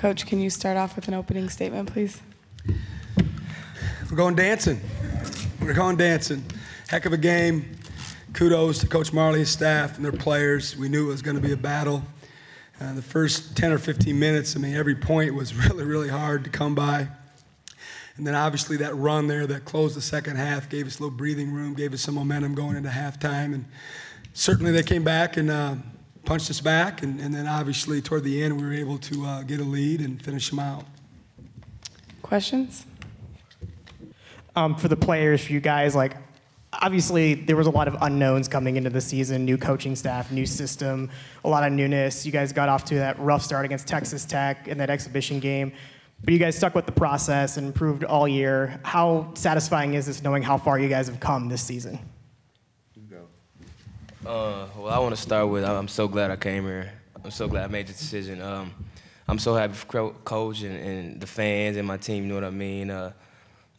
Coach, can you start off with an opening statement, please? We're going dancing. We're going dancing. Heck of a game. Kudos to Coach Marley, his staff, and their players. We knew it was going to be a battle. The first 10 or 15 minutes, I mean, every point was really, really hard to come by. And then obviously that run there that closed the second half gave us a little breathing room, gave us some momentum going into halftime. And certainly they came back and punched us back. And then obviously toward the end we were able to get a lead and finish them out. Questions? For the players, for you guys, like, obviously there was a lot of unknowns coming into the season, new coaching staff, new system, a lot of newness. You guys got off to that rough start against Texas Tech in that exhibition game, but you guys stuck with the process and improved all year. How satisfying is this knowing how far you guys have come this season? Well, I want to start with I'm so glad I came here. I'm so glad I made the decision. I'm so happy for Coach and the fans and my team, you know what I mean?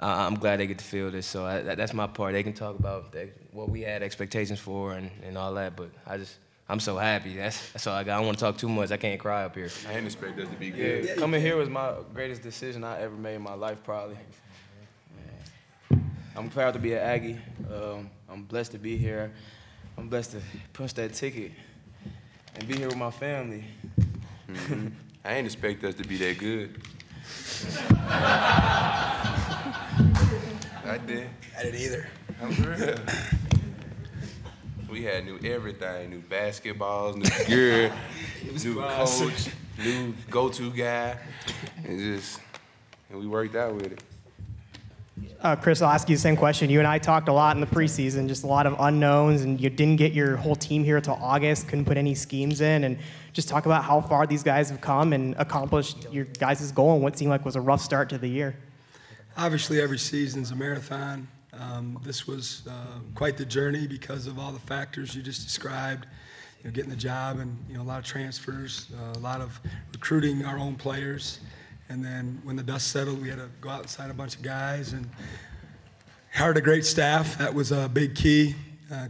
I'm glad they get to feel this, so that's my part. They can talk about what we had expectations for and all that, but I'm so happy. That's all I got. I don't want to talk too much. I can't cry up here. I didn't expect us to be good. Yeah, coming here was my greatest decision I ever made in my life, probably. I'm proud to be an Aggie. I'm blessed to be here. I'm blessed to punch that ticket and be here with my family. Mm-hmm. I didn't expect us to be that good. I did. I didn't either. I'm for real. We had new everything, new basketballs, new gear, new coach, new go-to guy, and we worked out with it. Chris, I'll ask you the same question. You and I talked a lot in the preseason, just a lot of unknowns, and you didn't get your whole team here until August, couldn't put any schemes in, and just talk about how far these guys have come and accomplished your guys' goal in what seemed like was a rough start to the year. Obviously, every season's a marathon. This was quite the journey because of all the factors you just described. You know, getting the job and a lot of transfers, a lot of recruiting our own players, and then when the dust settled, we had to go out and sign a bunch of guys and hired a great staff. That was a big key.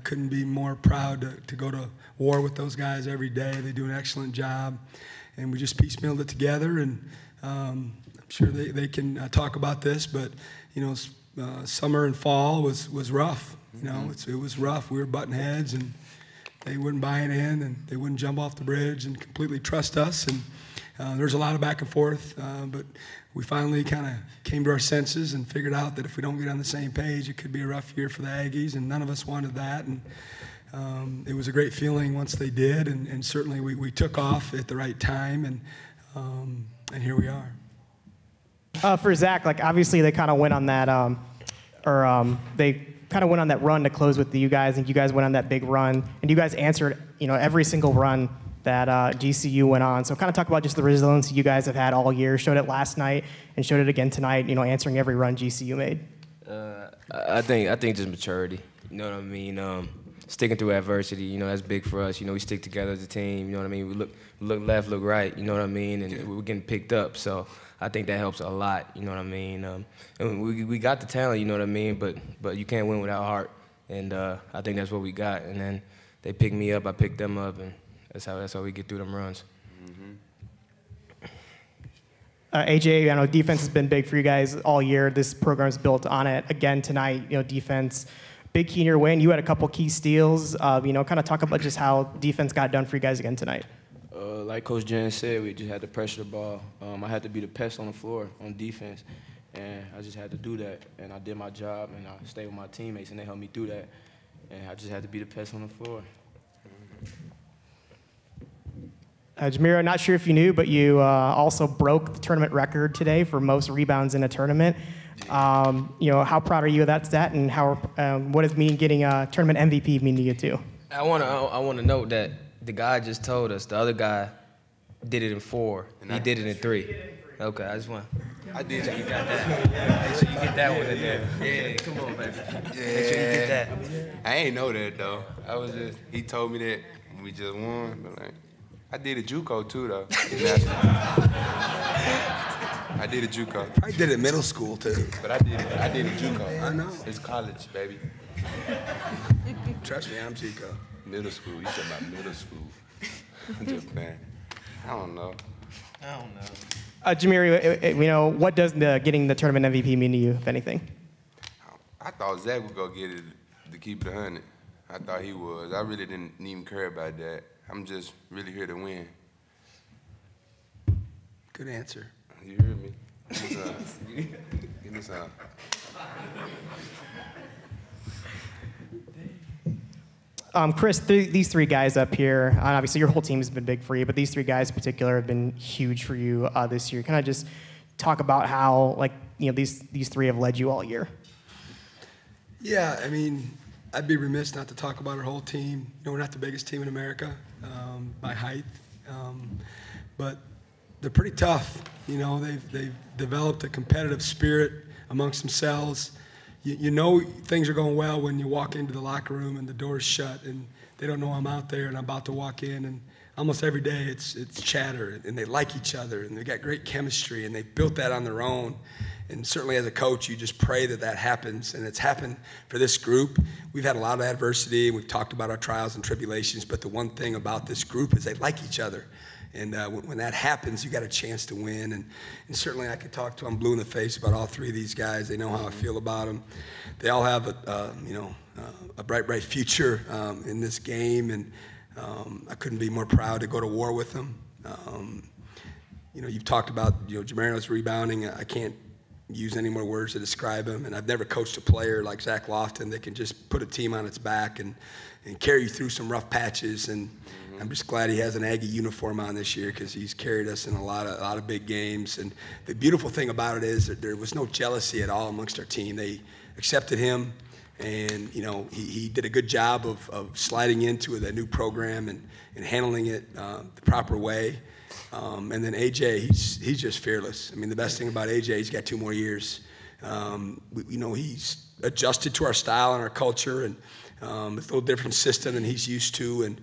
Couldn't be more proud to go to war with those guys every day. They do an excellent job, and we just piecemealed it together. And I'm sure they can talk about this, but summer and fall was rough. It was rough. We were butting heads, and they wouldn't buy it in, and they wouldn't jump off the bridge and completely trust us. And there was a lot of back and forth, but we finally kind of came to our senses and figured out that if we don't get on the same page, it could be a rough year for the Aggies, and none of us wanted that. And it was a great feeling once they did, and certainly we took off at the right time, and here we are. For Zach, like obviously they kind of went on that, they kind of went on that run to close with you guys, and you guys went on that big run, and you guys answered, every single run that GCU went on. So kind of talk about just the resilience you guys have had all year. Showed it last night and showed it again tonight. Answering every run GCU made. I think just maturity. You know what I mean? Sticking through adversity. That's big for us. We stick together as a team. You know what I mean? We look left, look right. You know what I mean? And we're getting picked up. So I think that helps a lot. You know what I mean? And we got the talent. You know what I mean? But you can't win without heart. And I think that's what we got. And then they picked me up. I picked them up, and that's how we get through them runs. AJ, I know defense has been big for you guys all year. This program's built on it. Again tonight, defense, big key in your win. You had a couple key steals. Kind of talk about just how defense got done for you guys again tonight. Like Coach Jen said, we just had to pressure the ball. I had to be the pest on the floor on defense, and I just had to do that. And I did my job, and I stayed with my teammates, and they helped me do that. And I just had to be the pest on the floor. Jamira, not sure if you knew, but you also broke the tournament record today for most rebounds in a tournament. How proud are you of that stat, and what does getting a tournament MVP mean to you too? I want to note that the guy just told us the other guy did it in 4, and he did it in 3. Okay, I just want. I did. You got that. Make sure you get that one in there. Yeah, come on, baby. Yeah. Make sure you get that. I ain't know that though. He told me that we just won, but I did a JUCO too though. I did a JUCO. I did it middle school too. But I did a JUCO. I know. It's college, baby. Trust me, I'm JUCO. Middle school. You said about middle school. I'm just playing. I don't know. Jamiri, what does getting the tournament MVP mean to you, if anything? I thought Zach would go get it to keep it 100. I thought he was. I really didn't even care about that. I'm just really here to win. Good answer. You heard me? Give me some. Chris, these three guys up here, and obviously your whole team has been big for you, but these three guys in particular have been huge for you this year. Can I just talk about how, these three have led you all year? Yeah, I mean, I'd be remiss not to talk about our whole team. We're not the biggest team in America by height, but they're pretty tough. They've developed a competitive spirit amongst themselves. You know things are going well when you walk into the locker room and the door's shut and they don't know I'm out there and I'm about to walk in, and almost every day it's chatter, and they like each other and they got great chemistry and they built that on their own. And certainly as a coach, you just pray that that happens, and it's happened for this group. We've had a lot of adversity, and we've talked about our trials and tribulations, but the one thing about this group is they like each other. And when that happens, you got a chance to win. And certainly I could talk to them blue in the face about all three of these guys. They know how I feel about them. They all have a bright, bright future in this game, and I couldn't be more proud to go to war with them. You've talked about Jamarius rebounding. I can't use any more words to describe him. And I've never coached a player like Zach Lofton that can just put a team on its back and carry you through some rough patches. And I'm just glad he has an Aggie uniform on this year, because he's carried us in a lot of big games. And the beautiful thing about it is that there was no jealousy at all amongst our team. They accepted him, and he did a good job of sliding into the new program and handling it the proper way. And then AJ, he's just fearless. I mean, the best thing about AJ, he's got 2 more years. He's adjusted to our style and our culture, and it's a little different system than he's used to. And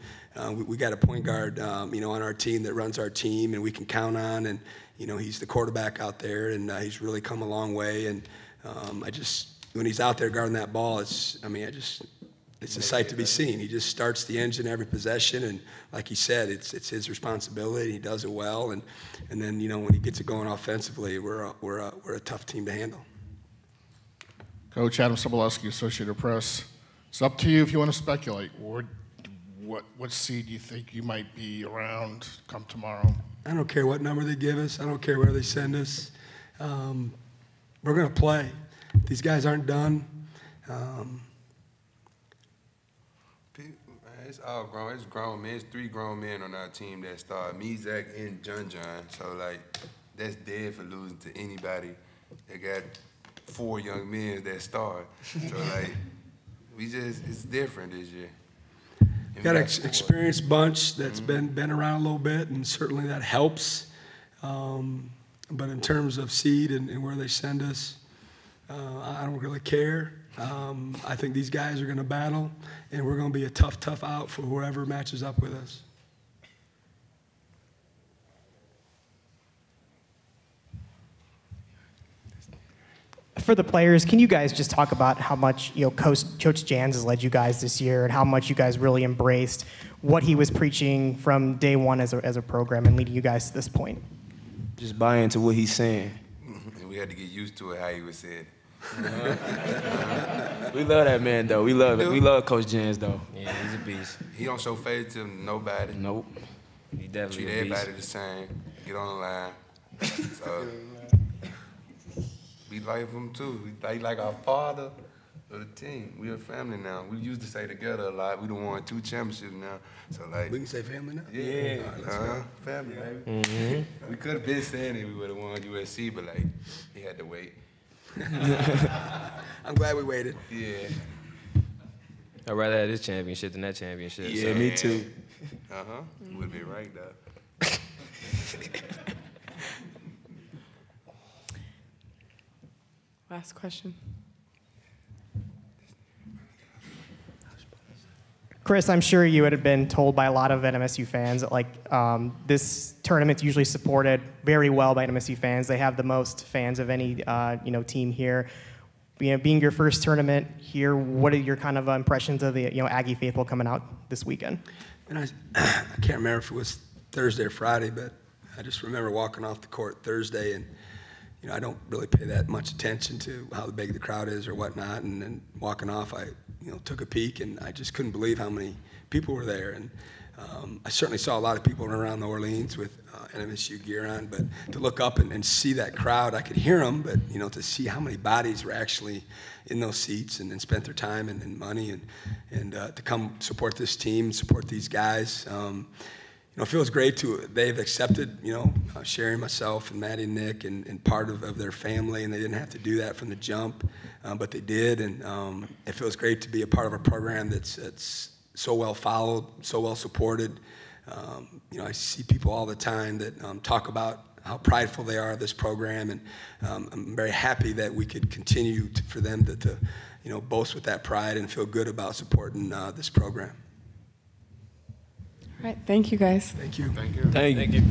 we got a point guard, on our team that runs our team, and we can count on. And he's the quarterback out there, and he's really come a long way. And when he's out there guarding that ball, it's a sight to be seen. He just starts the engine every possession, and like he said, it's his responsibility. He does it well, and then when he gets it going offensively, we're a tough team to handle. Coach Adam Sobolewski, Associated Press. It's up to you if you want to speculate. What seed do you think you might be around come tomorrow? I don't care what number they give us. I don't care where they send us. We're going to play. These guys aren't done. It's all grown. It's grown men. It's 3 grown men on our team that start. Me, Zach, and John. So, that's dead for losing to anybody. They got 4 young men that start. So, it's different this year. Got an experienced bunch that's been around a little bit, and certainly that helps. But in terms of seed and where they send us, I don't really care. I think these guys are going to battle, and we're going to be a tough out for whoever matches up with us. For the players, can you guys just talk about how much Coach Jans has led you guys this year, and how much you guys really embraced what he was preaching from day one as a program and leading you guys to this point? Just buy into what he's saying. And we had to get used to it, how he was saying. We love that man, though. We love it. We love Coach Jans, though. Yeah, he's a beast. He don't show favoritism to nobody. Nope. He definitely Treat a beast. everybody the same. Get on the line. So we like him too. We like our father of the team. We a family now. We used to stay together a lot. We done won 2 championships now. So We can say family now? yeah, All right, let's go. family, baby. We could have been saying it. We would have won USC, but he had to wait. I'm glad we waited. Yeah. I'd rather have this championship than that championship. Yeah, so. me too. Would be right though. Last question. Chris, I'm sure you would have been told by a lot of NMSU fans that this tournament's usually supported very well by NMSU fans. They have the most fans of any team here. Being your first tournament here, what are your kind of impressions of the Aggie faithful coming out this weekend? And I can't remember if it was Thursday or Friday, but I just remember walking off the court Thursday, and I don't really pay that much attention to how big the crowd is or whatnot. And then walking off, I took a peek, and I just couldn't believe how many people were there. And I certainly saw a lot of people around New Orleans with NMSU gear on, but to look up and see that crowd, I could hear them, but to see how many bodies were actually in those seats and spent their time and money and to come support this team, support these guys. It feels great they've accepted, Sherry, myself, and Maddie and Nick and part of their family, and they didn't have to do that from the jump, but they did, and it feels great to be a part of a program that's so well followed, so well supported. I see people all the time that talk about how prideful they are of this program, and I'm very happy that we could continue for them to boast with that pride and feel good about supporting this program. All right, thank you guys. Thank you. Thank you.